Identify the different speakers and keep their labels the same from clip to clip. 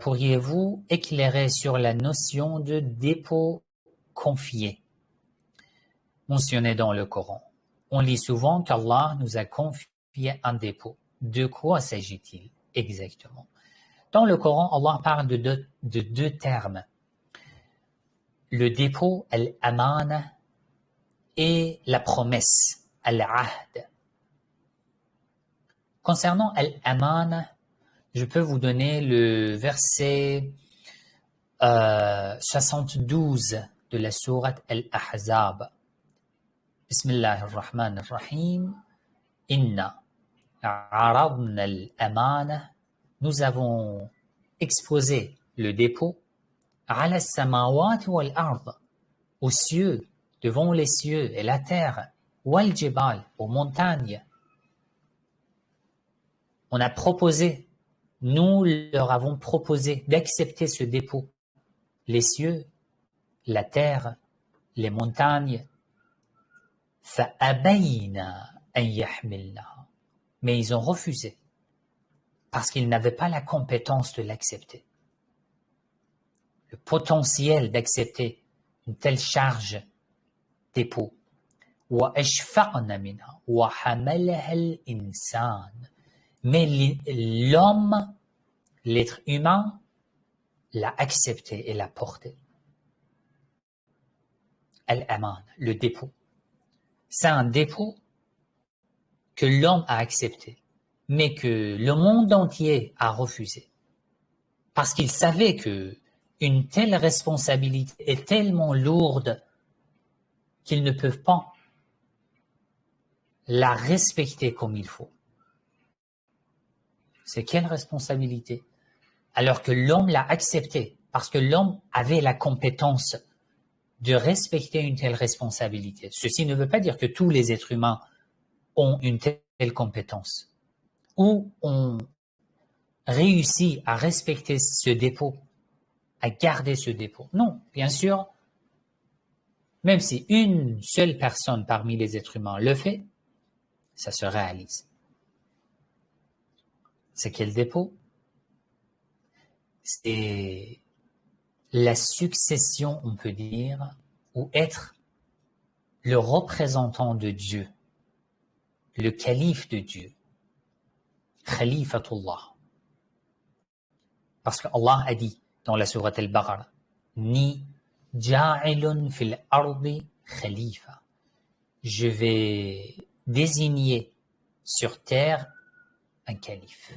Speaker 1: pourriez-vous éclairer sur la notion de dépôt confié mentionné dans le Coran? On lit souvent qu'Allah nous a confié un dépôt. De quoi s'agit-il exactement? Dans le Coran, Allah parle de deux termes. Le dépôt, al-amana, et la promesse, al-ahd. Concernant al-amana, je peux vous donner le verset 72 de la sourate Al-Ahzab. Bismillah ar-Rahman ar-Rahim. Inna aradna al-amana. Nous avons exposé le dépôt ala as-samawati wal-ard, aux cieux, devant les cieux et la terre, wal-jibal, aux montagnes. On a proposé, nous leur avons proposé d'accepter ce dépôt. Les cieux, la terre, les montagnes. فَأَبَيْنَا أَنْ يَحْمِلْنَهَا. Mais ils ont refusé, parce qu'ils n'avaient pas la compétence de l'accepter. Le potentiel d'accepter une telle charge dépôt. وَأَشْفَقْنَا مِنْهَا وَحَمَلَهَا الْإِنسَانِ. Mais l'homme, l'être humain, l'a accepté et l'a porté. Al-Aman, le dépôt. C'est un dépôt que l'homme a accepté, mais que le monde entier a refusé. Parce qu'il savait que une telle responsabilité est tellement lourde qu'ils ne peuvent pas la respecter comme il faut. C'est quelle responsabilité? Alors que l'homme l'a accepté, parce que l'homme avait la compétence de respecter une telle responsabilité. Ceci ne veut pas dire que tous les êtres humains ont une telle compétence, ou ont réussi à respecter ce dépôt, à garder ce dépôt. Non, bien sûr, même si une seule personne parmi les êtres humains le fait, ça se réalise. C'est quel dépôt? C'est la succession, on peut dire, ou être le représentant de Dieu, le calife de Dieu, Khalifatullah. Parce que Allah a dit dans la sourate Al-Baqarah, ni ja'ilun fil ardi khalifa. Je vais désigner sur terre un calife.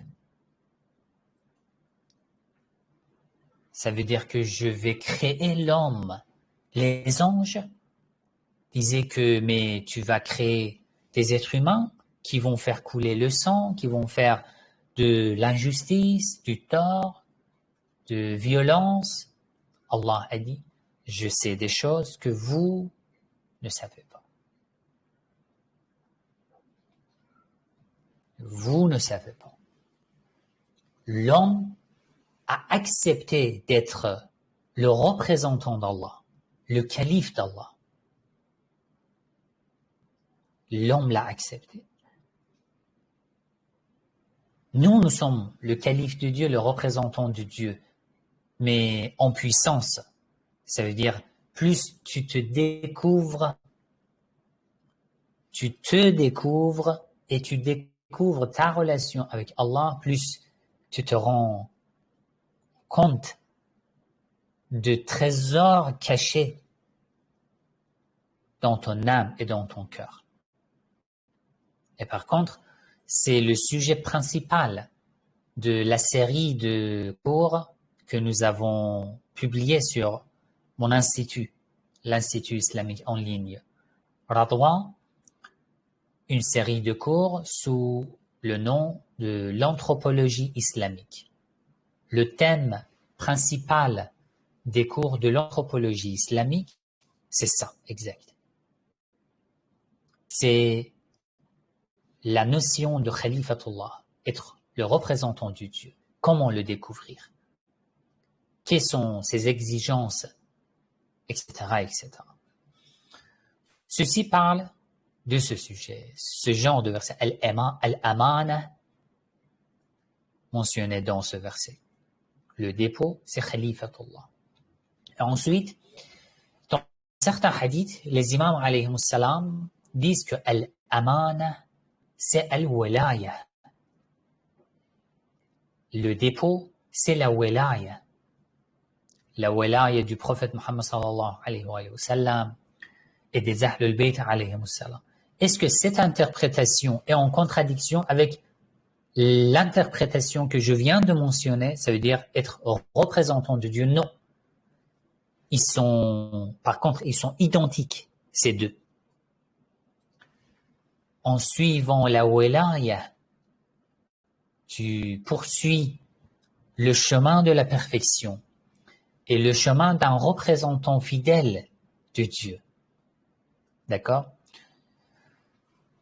Speaker 1: Ça veut dire que je vais créer l'homme. Les anges disaient que mais tu vas créer des êtres humains qui vont faire couler le sang, qui vont faire de l'injustice, du tort, de violence. Allah a dit, je sais des choses que vous ne savez pas. Vous ne savez pas. L'homme a accepté d'être le représentant d'Allah, le calife d'Allah. L'homme l'a accepté. Nous sommes le calife de Dieu, le représentant de Dieu, mais en puissance. Ça veut dire, plus tu te découvres et tu découvres ta relation avec Allah, plus tu te rends compte de trésors cachés dans ton âme et dans ton cœur. Et par contre, c'est le sujet principal de la série de cours que nous avons publié sur mon institut, l'Institut islamique en ligne. Radwa, une série de cours sous le nom de l'anthropologie islamique. Le thème principal des cours de l'anthropologie islamique, c'est ça, exact. C'est la notion de Khalifatullah, être le représentant du Dieu. Comment le découvrir? Quelles sont ses exigences, etc., etc. Ceci parle de ce sujet, ce genre de verset, al-amana, mentionné dans ce verset. Le dépôt, c'est Khalifatullah. Et ensuite, dans certains hadiths, les imams alayhi salam disent que Al-Amana, c'est Al-Walaya. Le dépôt, c'est la Walaya. La Walaya du prophète Muhammad sallallahu alayhi wa sallam et des Ahlul Bayt alayhi salam. Est-ce que cette interprétation est en contradiction avec l'interprétation que je viens de mentionner, ça veut dire être représentant de Dieu? Non. Par contre, ils sont identiques, ces deux. En suivant la Walaya, tu poursuis le chemin de la perfection et le chemin d'un représentant fidèle de Dieu. D'accord?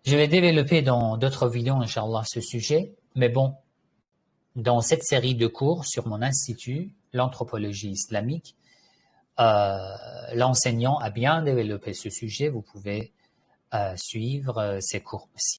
Speaker 1: Je vais développer dans d'autres vidéos, Inch'Allah, ce sujet. Mais bon, dans cette série de cours sur mon institut, l'anthropologie islamique, l'enseignant a bien développé ce sujet. Vous pouvez suivre ces cours aussi.